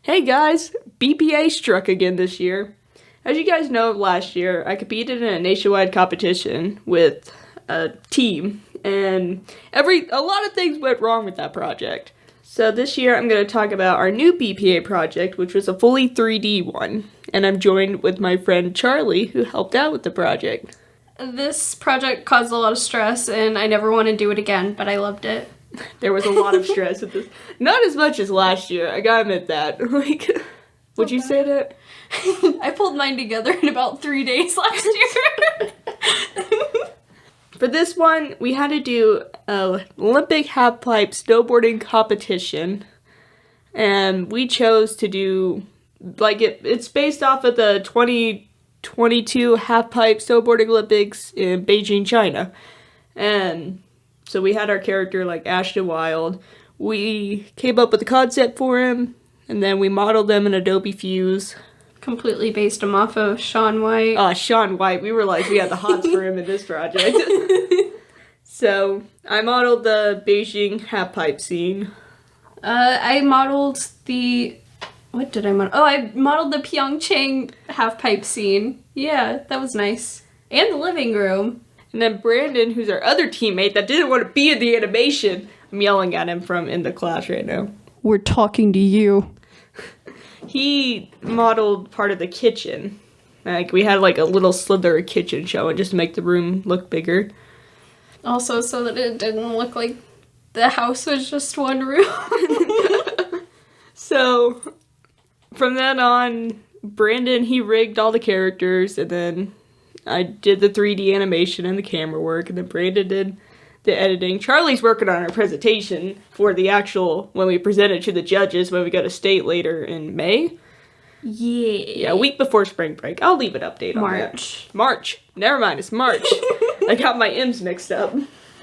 Hey guys, BPA struck again this year. As you guys know, last year I competed in a nationwide competition with a team, and a lot of things went wrong with that project. So this year I'm going to talk about our new BPA project, which was a fully 3D one, and I'm joined with my friend Charlie, who helped out with the project. This project caused a lot of stress, and I never want to do it again, but I loved it. There was a lot of stress with this. Not as much as last year, I gotta admit that. Would you say that? I pulled mine together in about 3 days last year. For this one, we had to do an Olympic halfpipe snowboarding competition, and we chose to do, it's based off of the 2022 halfpipe snowboarding Olympics in Beijing, China. And so we had our character like Ashton Wild. We came up with the concept for him, and then we modeled them in Adobe Fuse. Completely based him off of Shaun White. Shaun White. We were like, we had the hots for him in this project. So I modeled the Beijing halfpipe scene. I modeled what did I model? Oh, I modeled the Pyeongchang halfpipe scene. Yeah, that was nice. And the living room. And then Brandon, who's our other teammate that didn't want to be in the animation, I'm yelling at him from in the class right now. We're talking to you. He modeled part of the kitchen. Like, we had like a little slither of kitchen showing just to make the room look bigger. Also, so that it didn't look like the house was just one room. So, from then on, Brandon, he rigged all the characters, and then I did the 3D animation and the camera work, and then Brandon did the editing. Charlie's working on our presentation for the actual, when we present it to the judges when we go to state later in May. Yeah, a week before spring break. I'll leave an update on that. March. Never mind, it's March. I got my M's mixed up.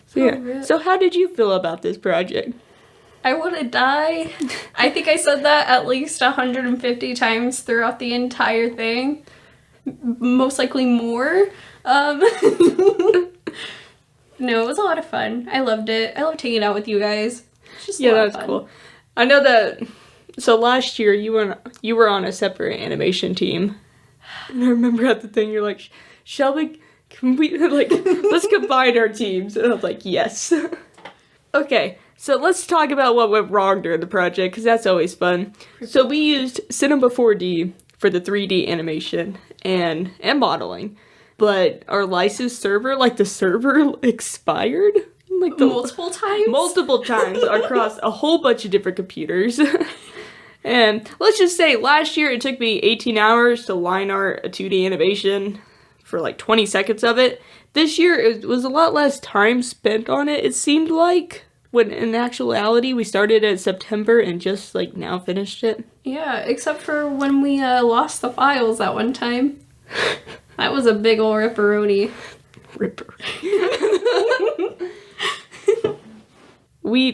So yeah. Really? So how did you feel about this project? I want to die. I think I said that at least 150 times throughout the entire thing. Most likely more. No, it was a lot of fun. I loved it. I loved hanging out with you guys. Just yeah, that's cool. I know that. So last year you were on a separate animation team, and I remember at the thing you're like, Shelby, can we let's combine our teams? And I was like, yes. Okay, so let's talk about what went wrong during the project, because that's always fun. So we used Cinema 4D for the 3D animation and modeling. But our licensed server, the server expired. Multiple times? Multiple times across a whole bunch of different computers. And let's just say last year it took me 18 hours to line art a 2D animation for 20 seconds of it. This year it was a lot less time spent on it, it seemed like. When in actuality we started in September and just now finished it. Yeah, except for when we lost the files that one time. That was a big ol' ripperoni.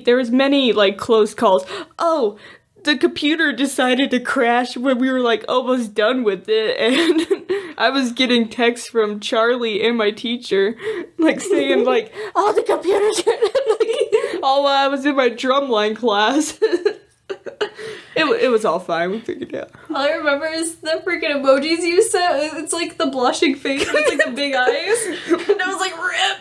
There was many close calls. Oh, the computer decided to crash when we were almost done with it, and I was getting texts from Charlie and my teacher saying oh, the computer's all while I was in my drumline class. It was all fine. We figured it out. All I remember is the freaking emojis you sent. It's the blushing face. It's the big eyes. And I was like, rip.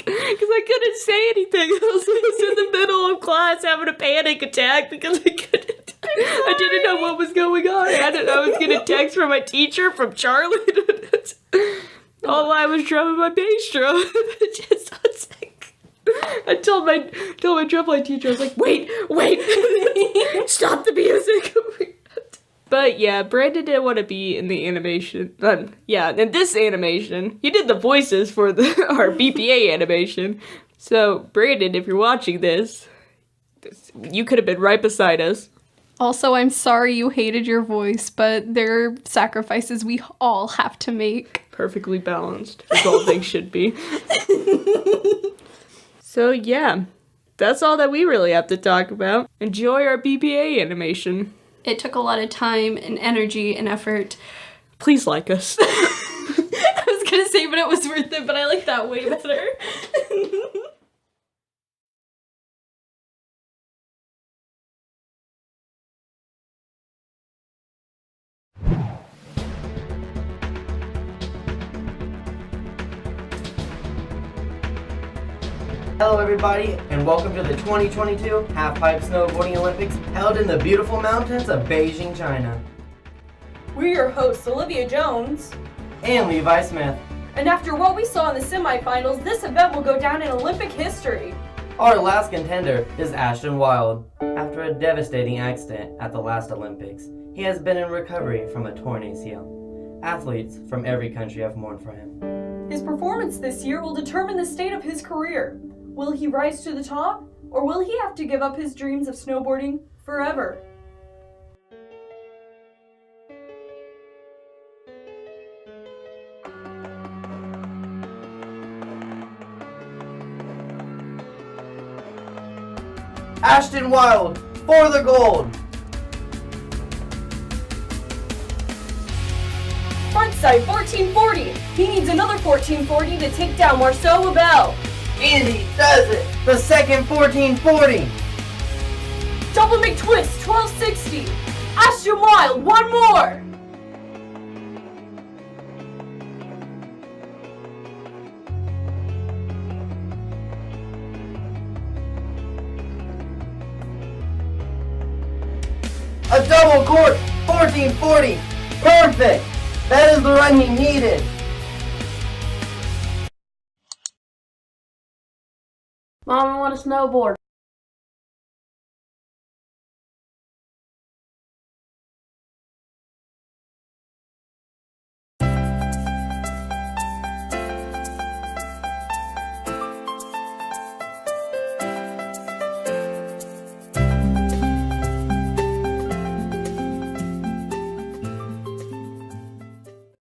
Because I couldn't say anything. I was in the middle of class having a panic attack because I didn't know what was going on. I was getting text from my teacher, from Charlie. All I was drumming my bass drum. Just on sick. I told my drumline teacher, I was like, wait, stop the music. But yeah, Brandon didn't want to be in the animation. In this animation, he did the voices for our BPA animation. So Brandon, if you're watching this, you could have been right beside us. Also, I'm sorry you hated your voice, but there are sacrifices we all have to make. Perfectly balanced, as all things should be. So yeah, that's all that we really have to talk about. Enjoy our BPA animation. It took a lot of time and energy and effort. Please like us. I was gonna say, but it was worth it, but I like that way better. Hello everybody, and welcome to the 2022 Halfpipe Snowboarding Olympics held in the beautiful mountains of Beijing, China. We're your hosts, Olivia Jones. And Levi Smith. And after what we saw in the semifinals, this event will go down in Olympic history. Our last contender is Ashton Wild. After a devastating accident at the last Olympics, he has been in recovery from a torn ACL. Athletes from every country have mourned for him. His performance this year will determine the state of his career. Will he rise to the top, or will he have to give up his dreams of snowboarding forever? Ashton Wild for the gold! Frontside 1440. He needs another 1440 to take down Marcel Lebel. And he does it! The second 1440! Double McTwist 1260. Ashton Wild, one more. A double cork 1440! Perfect! That is the run he needed! Mom, I want to snowboard.